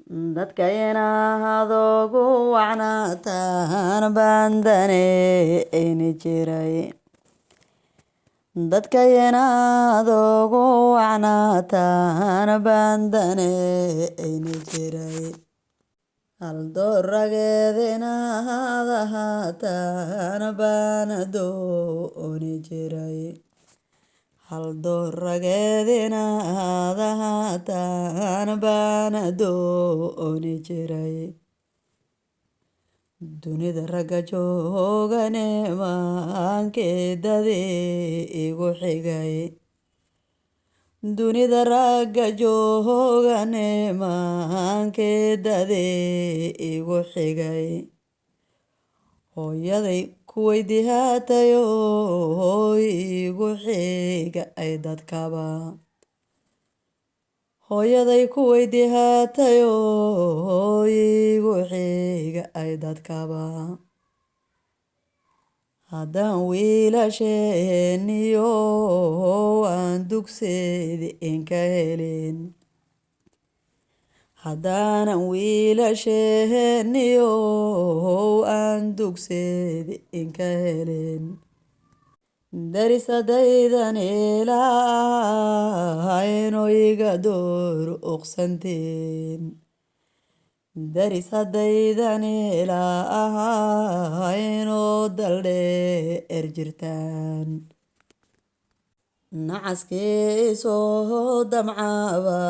dadkayna hadoogu wacnaataan bandane ayni jiray dadkayna hadoogu wacnaataan bandane ayni jiray haldoorageedina hadahaataan baanadooni jiray haldoorageedina hadahaataan baanadooni jiray dunida ragga joogane maankeedadii igu xigay dunida ragga joogane maankeedadii igu xigay hooyaday kuweydihaatayo igu xiga ay dadkaba hooyaday kuweydihaatayo igu xiga ay dadkaba haddaan wiilasheeniyo aan dugseedi inka helin haddaanan wiilasheeniyo aan dugseedi inka helin darisadaydan ilaahayno iga door uqsantiin darisadaydan ilaahayno daldheer jirtaan nacaskiisoo damcaba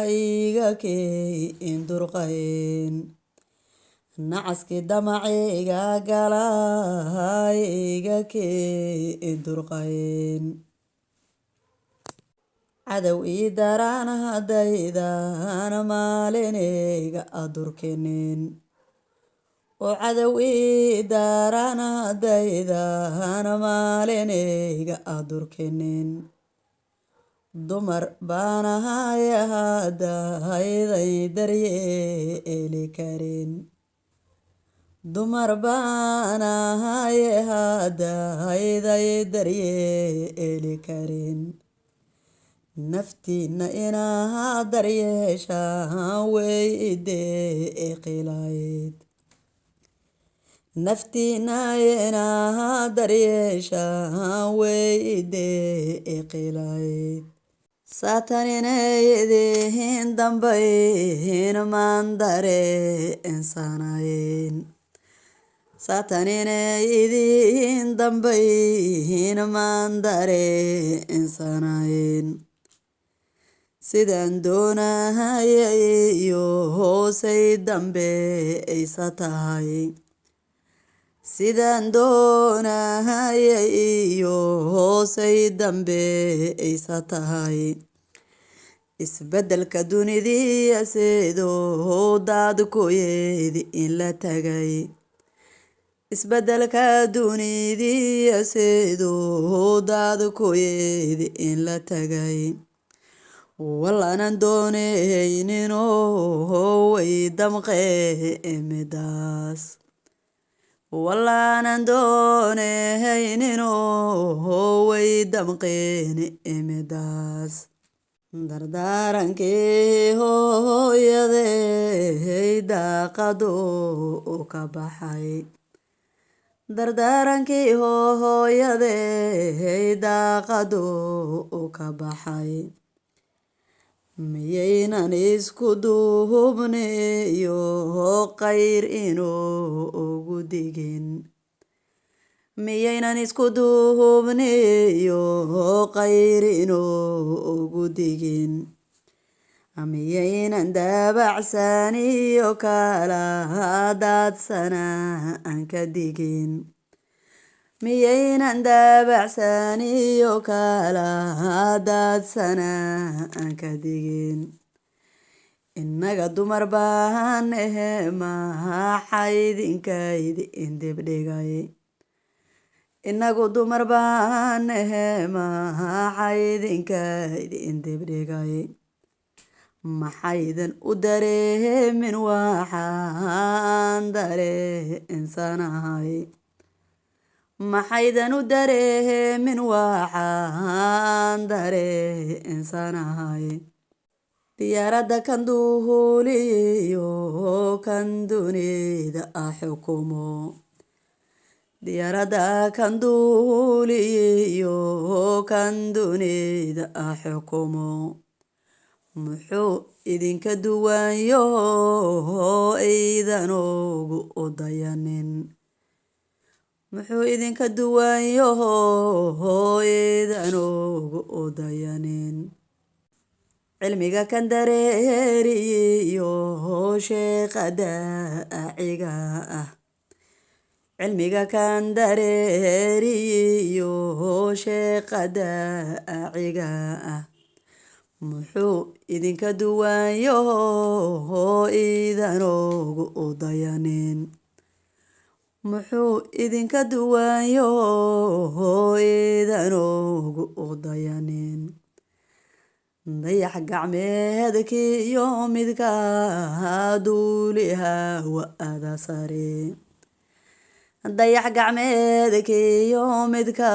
iga key indurqayn nacaski damaciga galay iga key indurqayn cadow ii daraan haddaydan maalinayga adurkinin oo cadow ii daraan haddaydan maalinayga adurkinin dumar baanahay haddayday daryeeli karin dumar baanahay haddayday daryeeli karin naftiina inaa daryeeshaan way ideeqilayd naftiina inaa daryeeshaan way ideeqilayd saatanina idiin dambayn maandare insanayn saatanina idiin dambayn maandare insanayn sidaan doonahaya iyo hoosay dambe aysa tahay sidaan doonahaya iyo hoosay dambe aysa tahay isbeddelka dunidii sidoo daadkoyeedi in la tagay isbeddelka dunidii sidoo daadkoyeedi in la tagay wallaanan doonayninoo way damqee midaas wallaanan doonayninoo way damqeen midaas dardaarankii hooyaday daaqado ka baxay dardaarankii hooyaday daaqado ka baxay miyaynan isku duubniyo qayr inuu ugu digin miyaynan isku duubniyo qayr inuu ugu digin miyaynan dabacsaniyo kala daadsana aan ka digin miyaynan dabacsaniyo kala daadsana aan ka digin innaga dumar baan ehe maxaydinkayd indibdhigay inagu dumar baan ehe maxaydinkayd indibdhigay maxaydan u dareemin waxaan dareensanahay maxaydan u dareemin waxaan dareensanahay diyaaradda kan duuliyo kan dunida xukumo diyaaradda kan duuliyo kan dunida xukumo muxuu idinka duwanyo aydan ugu dayanin muxuu idinka duwanyo aydan ugu dayanin cilmiga kan dareeriyo sheekha daaciga ah cilmiga kan dareeriyo sheekha daaciga ah muxuu idinka duwanyo aydan ugu dayanin muxuu idinka duwanyo aydan ugu dayanin dayax gacmeedkiyo midka duuliha wa'ada sare dayax gacmeedkiyo midka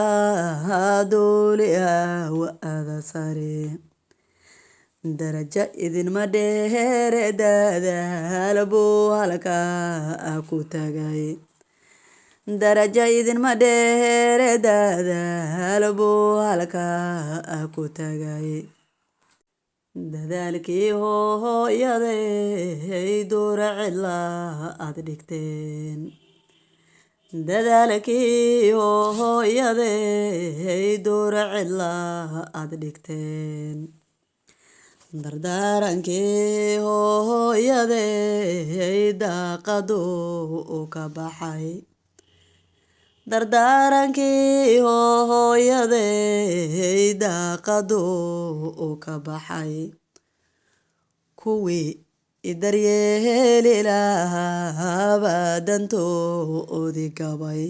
duuliha wa'ada sare darajo idinma dheere dadaal buu halkaa ku tagay darajo idinma dheere dadaal buu halkaa ku tagay dadaalkii hooyaday duura cidla aad dhigteen dadaalkii hooyaday duura cidla aad dhigteen dardaarankii hooyaday daaqadu ka baxay dardaarankii hooyaday daaqadu ka baxay kuwii idaryeeli lahaaba dantoodii gabay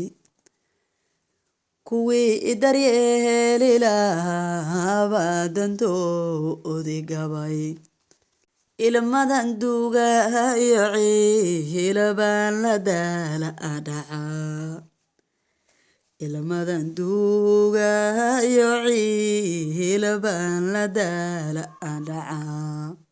kuwii idaryeeli lahaaba dantoodii gabay ilmadan duugayo ciilabaan la daala dhacaa ilmadan duugayo ciilabaan la daala dhacaa